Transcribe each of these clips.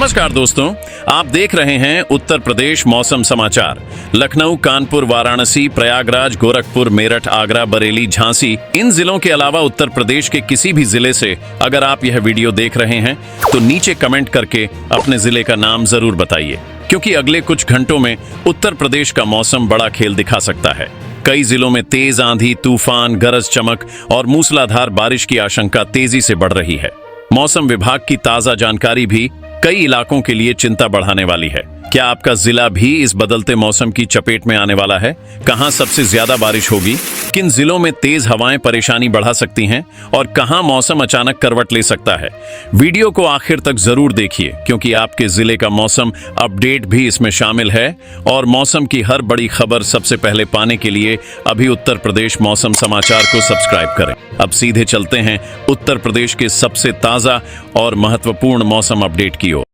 नमस्कार दोस्तों, आप देख रहे हैं उत्तर प्रदेश मौसम समाचार। लखनऊ, कानपुर, वाराणसी, प्रयागराज, गोरखपुर, मेरठ, आगरा, बरेली, झांसी, इन जिलों के अलावा उत्तर प्रदेश के किसी भी जिले से अगर आप यह वीडियो देख रहे हैं तो नीचे कमेंट करके अपने जिले का नाम जरूर बताइए, क्योंकि अगले कुछ घंटों में उत्तर प्रदेश का मौसम बड़ा खेल दिखा सकता है। कई जिलों में तेज आंधी, तूफान, गरज चमक और मूसलाधार बारिश की आशंका तेजी से बढ़ रही है। मौसम विभाग की ताजा जानकारी भी कई इलाकों के लिए चिंता बढ़ाने वाली है। क्या आपका जिला भी इस बदलते मौसम की चपेट में आने वाला है? कहां सबसे ज्यादा बारिश होगी? किन जिलों में तेज हवाएं परेशानी बढ़ा सकती हैं? और कहां मौसम अचानक करवट ले सकता है? वीडियो को आखिर तक जरूर देखिए, क्योंकि आपके जिले का मौसम अपडेट भी इसमें शामिल है। और मौसम की हर बड़ी खबर सबसे पहले पाने के लिए अभी उत्तर प्रदेश मौसम समाचार को सब्सक्राइब करें। अब सीधे चलते हैं उत्तर प्रदेश के सबसे ताजा और महत्वपूर्ण मौसम अपडेट की ओर।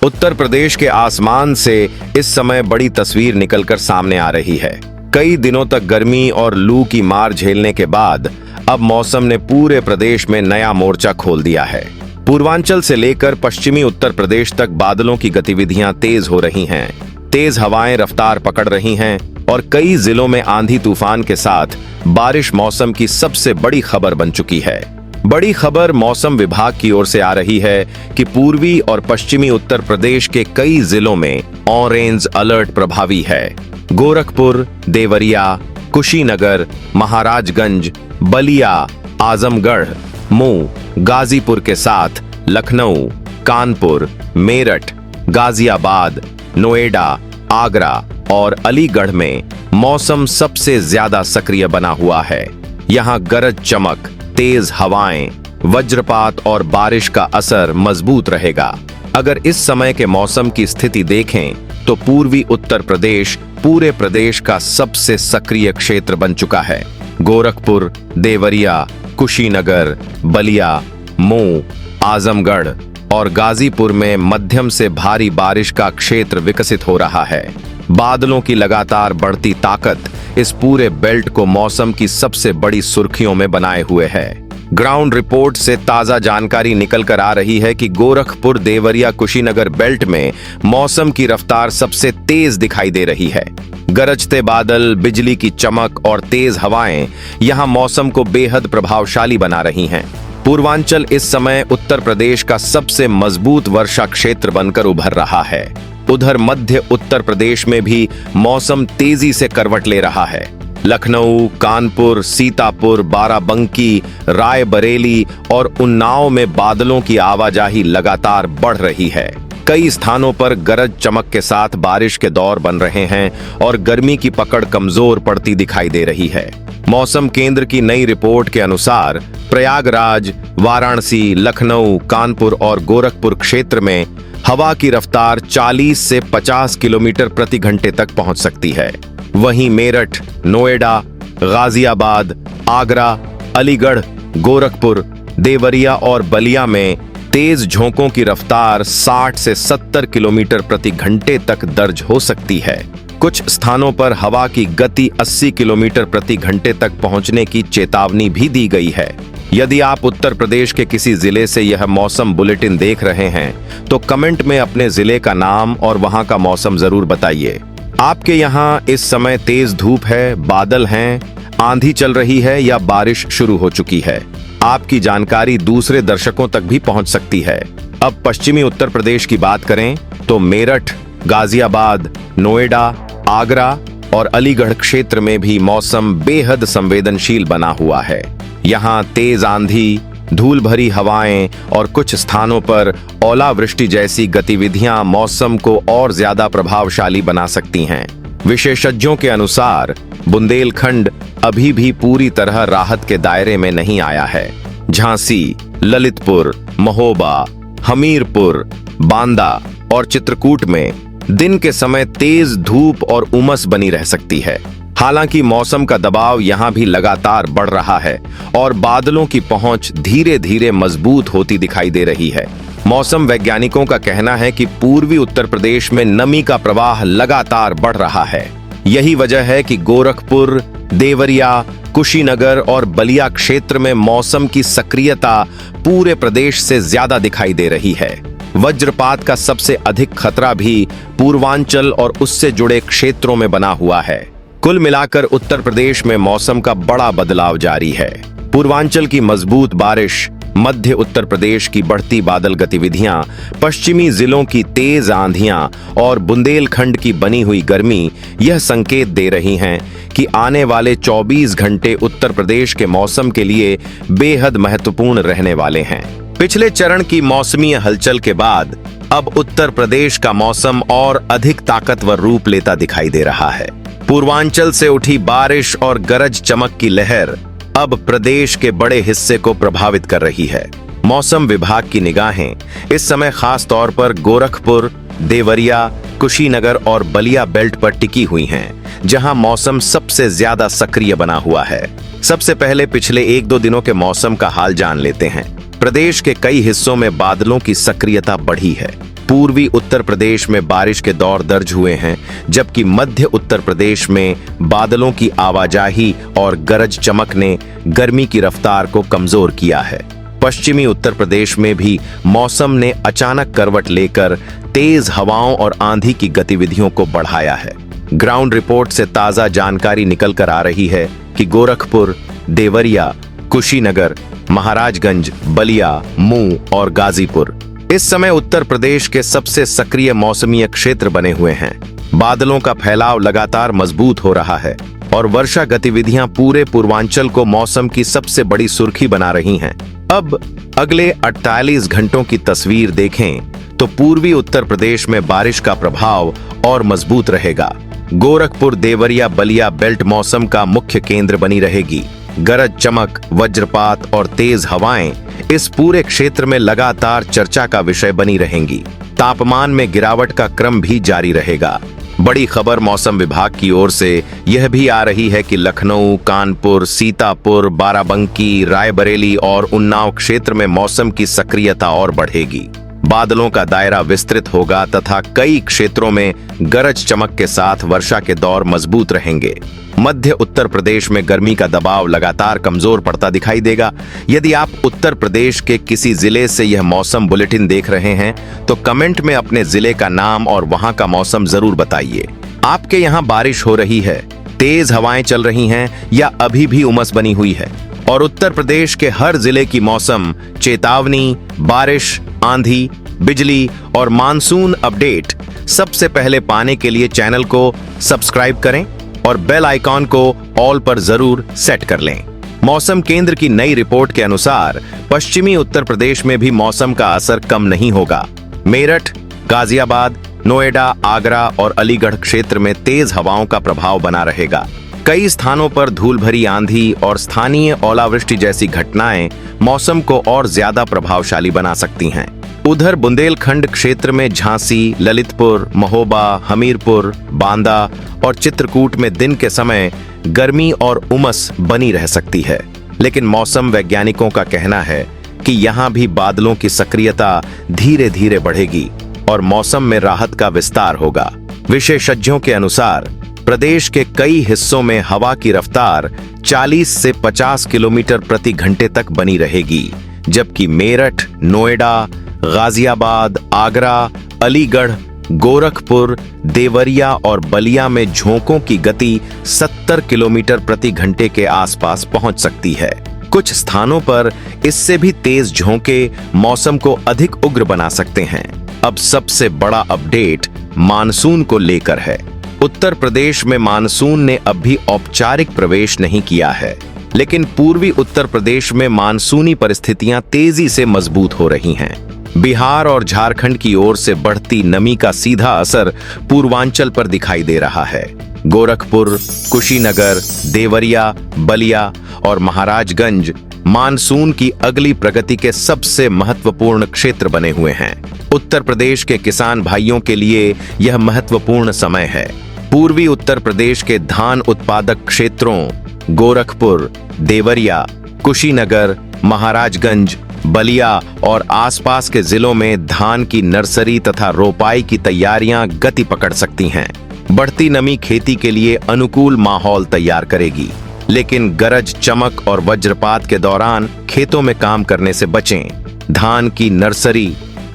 उत्तर प्रदेश के आसमान से इस समय बड़ी तस्वीर निकलकर सामने आ रही है। कई दिनों तक गर्मी और लू की मार झेलने के बाद अब मौसम ने पूरे प्रदेश में नया मोर्चा खोल दिया है। पूर्वांचल से लेकर पश्चिमी उत्तर प्रदेश तक बादलों की गतिविधियां तेज हो रही हैं। तेज हवाएं रफ्तार पकड़ रही हैं और कई जिलों में आंधी तूफान के साथ बारिश मौसम की सबसे बड़ी खबर बन चुकी है। बड़ी खबर मौसम विभाग की ओर से आ रही है कि पूर्वी और पश्चिमी उत्तर प्रदेश के कई जिलों में ऑरेंज अलर्ट प्रभावी है। गोरखपुर, देवरिया, कुशीनगर, महाराजगंज, बलिया, आजमगढ़, मऊ, गाजीपुर के साथ लखनऊ, कानपुर, मेरठ, गाजियाबाद, नोएडा, आगरा और अलीगढ़ में मौसम सबसे ज्यादा सक्रिय बना हुआ है। यहाँ गरज चमक, तेज हवाएं, वज्रपात और बारिश का असर मजबूत रहेगा। अगर इस समय के मौसम की स्थिति देखें तो पूर्वी उत्तर प्रदेश पूरे प्रदेश का सबसे सक्रिय क्षेत्र बन चुका है। गोरखपुर, देवरिया, कुशीनगर, बलिया, मऊ, आजमगढ़ और गाजीपुर में मध्यम से भारी बारिश का क्षेत्र विकसित हो रहा है। बादलों की लगातार बढ़ती ताकत इस पूरे बेल्ट को मौसम की सबसे बड़ी सुर्खियों में बनाए हुए है। ग्राउंड रिपोर्ट से ताजा जानकारी निकल कर आ रही है कि गोरखपुर, देवरिया, कुशीनगर बेल्ट में मौसम की रफ्तार सबसे तेज दिखाई दे रही है। गरजते बादल, बिजली की चमक और तेज हवाएं यहां मौसम को बेहद प्रभावशाली बना रही हैं। पूर्वांचल इस समय उत्तर प्रदेश का सबसे मजबूत वर्षा क्षेत्र बनकर उभर रहा है। उधर मध्य उत्तर प्रदेश में भी मौसम तेजी से करवट ले रहा है। लखनऊ, कानपुर, सीतापुर, बाराबंकी, रायबरेली और उन्नाव में बादलों की आवाजाही लगातार बढ़ रही है। कई स्थानों पर गरज चमक के साथ बारिश के दौर बन रहे हैं और गर्मी की पकड़ कमजोर पड़ती दिखाई दे रही है। मौसम केंद्र की नई रिपोर्ट के अनुसार प्रयागराज, वाराणसी, लखनऊ, कानपुर और गोरखपुर क्षेत्र में हवा की रफ्तार 40 से 50 किलोमीटर प्रति घंटे तक पहुंच सकती है। वहीं मेरठ, नोएडा, गाजियाबाद, आगरा, अलीगढ़, गोरखपुर, देवरिया और बलिया में तेज झोंकों की रफ्तार 60 से 70 किलोमीटर प्रति घंटे तक दर्ज हो सकती है। कुछ स्थानों पर हवा की गति 80 किलोमीटर प्रति घंटे तक पहुंचने की चेतावनी भी दी गई है। यदि आप उत्तर प्रदेश के किसी जिले से यह मौसम बुलेटिन देख रहे हैं तो कमेंट में अपने जिले का नाम और वहां का मौसम जरूर बताइए। आपके यहां इस समय तेज धूप है, बादल हैं, आंधी चल रही है या बारिश शुरू हो चुकी है? आपकी जानकारी दूसरे दर्शकों तक भी पहुंच सकती है। अब पश्चिमी उत्तर प्रदेश की बात करें तो मेरठ, गाजियाबाद, नोएडा, आगरा और अलीगढ़ क्षेत्र में भी मौसम बेहद संवेदनशील बना हुआ है। यहाँ तेज आंधी, धूल भरी हवाएं और कुछ स्थानों पर ओलावृष्टि जैसी गतिविधियां मौसम को और ज्यादा प्रभावशाली बना सकती हैं। विशेषज्ञों के अनुसार बुंदेलखंड अभी भी पूरी तरह राहत के दायरे में नहीं आया है। झांसी, ललितपुर, महोबा, हमीरपुर, बांदा और चित्रकूट में दिन के समय तेज धूप और उमस बनी रह सकती है। हालांकि मौसम का दबाव यहां भी लगातार बढ़ रहा है और बादलों की पहुंच धीरे धीरे मजबूत होती दिखाई दे रही है। मौसम वैज्ञानिकों का कहना है कि पूर्वी उत्तर प्रदेश में नमी का प्रवाह लगातार बढ़ रहा है। यही वजह है कि गोरखपुर, देवरिया, कुशीनगर और बलिया क्षेत्र में मौसम की सक्रियता पूरे प्रदेश से ज्यादा दिखाई दे रही है। वज्रपात का सबसे अधिक खतरा भी पूर्वांचल और उससे जुड़े क्षेत्रों में बना हुआ है। कुल मिलाकर उत्तर प्रदेश में मौसम का बड़ा बदलाव जारी है। पूर्वांचल की मजबूत बारिश, मध्य उत्तर प्रदेश की बढ़ती बादल गतिविधियां, पश्चिमी जिलों की तेज आंधियां और बुंदेलखंड की बनी हुई गर्मी यह संकेत दे रही हैं कि आने वाले 24 घंटे उत्तर प्रदेश के मौसम के लिए बेहद महत्वपूर्ण रहने वाले हैं। पिछले चरण की मौसमी हलचल के बाद अब उत्तर प्रदेश का मौसम और अधिक ताकतवर रूप लेता दिखाई दे रहा है। पूर्वांचल से उठी बारिश और गरज चमक की लहर अब प्रदेश के बड़े हिस्से को प्रभावित कर रही है। मौसम विभाग की निगाहें इस समय खास तौर पर गोरखपुर, देवरिया, कुशीनगर और बलिया बेल्ट पर टिकी हुई हैं, जहां मौसम सबसे ज्यादा सक्रिय बना हुआ है। सबसे पहले पिछले 1-2 दिनों के मौसम का हाल जान लेते हैं। प्रदेश के कई हिस्सों में बादलों की सक्रियता बढ़ी है। पूर्वी उत्तर प्रदेश में बारिश के दौर दर्ज हुए हैं, जबकि मध्य उत्तर प्रदेश में बादलों की आवाजाही और गरज चमक ने गर्मी की रफ्तार को कमजोर किया है। पश्चिमी उत्तर प्रदेश में भी मौसम ने अचानक करवट लेकर तेज हवाओं और आंधी की गतिविधियों को बढ़ाया है। ग्राउंड रिपोर्ट से ताजा जानकारी निकल कर आ रही है कि गोरखपुर, देवरिया, कुशीनगर, महाराजगंज, बलिया, मऊ और गाजीपुर इस समय उत्तर प्रदेश के सबसे सक्रिय मौसमीय क्षेत्र बने हुए हैं। बादलों का फैलाव लगातार मजबूत हो रहा है और वर्षा गतिविधियां पूरे पूर्वांचल को मौसम की सबसे बड़ी सुर्खी बना रही हैं। अब अगले 48 घंटों की तस्वीर देखें तो पूर्वी उत्तर प्रदेश में बारिश का प्रभाव और मजबूत रहेगा। गोरखपुर, देवरिया, बलिया बेल्ट मौसम का मुख्य केंद्र बनी रहेगी। गरज चमक, वज्रपात और तेज हवाएं इस पूरे क्षेत्र में लगातार चर्चा का विषय बनी रहेंगी। तापमान में गिरावट का क्रम भी जारी रहेगा। बड़ी खबर मौसम विभाग की ओर से यह भी आ रही है कि लखनऊ, कानपुर, सीतापुर, बाराबंकी, रायबरेली और उन्नाव क्षेत्र में मौसम की सक्रियता और बढ़ेगी। बादलों का दायरा विस्तृत होगा तथा कई क्षेत्रों में गरज चमक के साथ वर्षा के दौर मजबूत रहेंगे। मध्य उत्तर प्रदेश में गर्मी का दबाव लगातार कमजोर पड़ता दिखाई देगा। यदि आप उत्तर प्रदेश के किसी जिले से यह मौसम बुलेटिन देख रहे हैं तो कमेंट में अपने जिले का नाम और वहां का मौसम जरूर बताइए। आपके यहाँ बारिश हो रही है, तेज हवाएं चल रही हैं या अभी भी उमस बनी हुई है? और उत्तर प्रदेश के हर जिले की मौसम चेतावनी, बारिश, आंधी, बिजली और मानसून अपडेट सबसे पहले पाने के लिए चैनल को सब्सक्राइब करें और बेल आइकॉन को ऑल पर जरूर सेट कर लें। मौसम केंद्र की नई रिपोर्ट के अनुसार पश्चिमी उत्तर प्रदेश में भी मौसम का असर कम नहीं होगा। मेरठ, गाजियाबाद, नोएडा, आगरा और अलीगढ़ क्षेत्र में तेज हवाओं का प्रभाव बना रहेगा। कई स्थानों पर धूल भरी आंधी और स्थानीय ओलावृष्टि जैसी घटनाएं मौसम को और ज्यादा प्रभावशाली बना सकती हैं। उधर बुंदेलखंड क्षेत्र में झांसी, ललितपुर, महोबा, हमीरपुर, बांदा और चित्रकूट में दिन के समय गर्मी और उमस बनी रह सकती है। लेकिन मौसम वैज्ञानिकों का कहना है कि यहाँ भी बादलों की सक्रियता धीरे धीरे बढ़ेगी और मौसम में राहत का विस्तार होगा। विशेषज्ञों के अनुसार प्रदेश के कई हिस्सों में हवा की रफ्तार 40 से 50 किलोमीटर प्रति घंटे तक बनी रहेगी, जबकि मेरठ, नोएडा, गाजियाबाद, आगरा, अलीगढ़, गोरखपुर, देवरिया और बलिया में झोंकों की गति 70 किलोमीटर प्रति घंटे के आसपास पहुंच सकती है। कुछ स्थानों पर इससे भी तेज झोंके मौसम को अधिक उग्र बना सकते हैं। अब सबसे बड़ा अपडेट मानसून को लेकर है। उत्तर प्रदेश में मानसून ने अब भी औपचारिक प्रवेश नहीं किया है, लेकिन पूर्वी उत्तर प्रदेश में मानसूनी परिस्थितियां तेजी से मजबूत हो रही हैं। बिहार और झारखंड की ओर से बढ़ती नमी का सीधा असर पूर्वांचल पर दिखाई दे रहा है। गोरखपुर, कुशीनगर, देवरिया, बलिया और महाराजगंज मानसून की अगली प्रगति के सबसे महत्वपूर्ण क्षेत्र बने हुए हैं। उत्तर प्रदेश के किसान भाइयों के लिए यह महत्वपूर्ण समय है। पूर्वी उत्तर प्रदेश के धान उत्पादक क्षेत्रों गोरखपुर, देवरिया, कुशीनगर, महाराजगंज, बलिया और आसपास के जिलों में धान की नर्सरी तथा रोपाई की तैयारियां गति पकड़ सकती हैं। बढ़ती नमी खेती के लिए अनुकूल माहौल तैयार करेगी। लेकिन गरज, चमक और वज्रपात के दौरान खेतों में काम करने से बचें। धान की नर्सरी,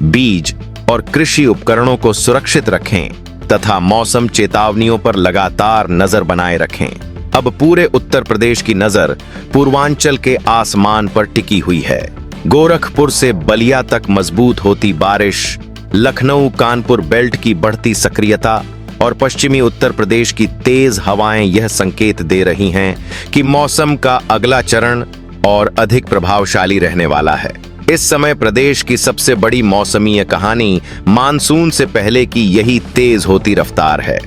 बीज और कृषि उपकरणों को सुरक्षित रखें तथा मौसम चेतावनियों पर लगातार नजर बनाए रखें। अब पूरे उत्तर प्रदेश की नजर पूर्वांचल के आसमान पर टिकी हुई है। गोरखपुर से बलिया तक मजबूत होती बारिश, लखनऊ कानपुर बेल्ट की बढ़ती सक्रियता और पश्चिमी उत्तर प्रदेश की तेज हवाएं यह संकेत दे रही हैं कि मौसम का अगला चरण और अधिक प्रभावशाली रहने वाला है। इस समय प्रदेश की सबसे बड़ी मौसमीय कहानी मानसून से पहले की यही तेज होती रफ्तार है।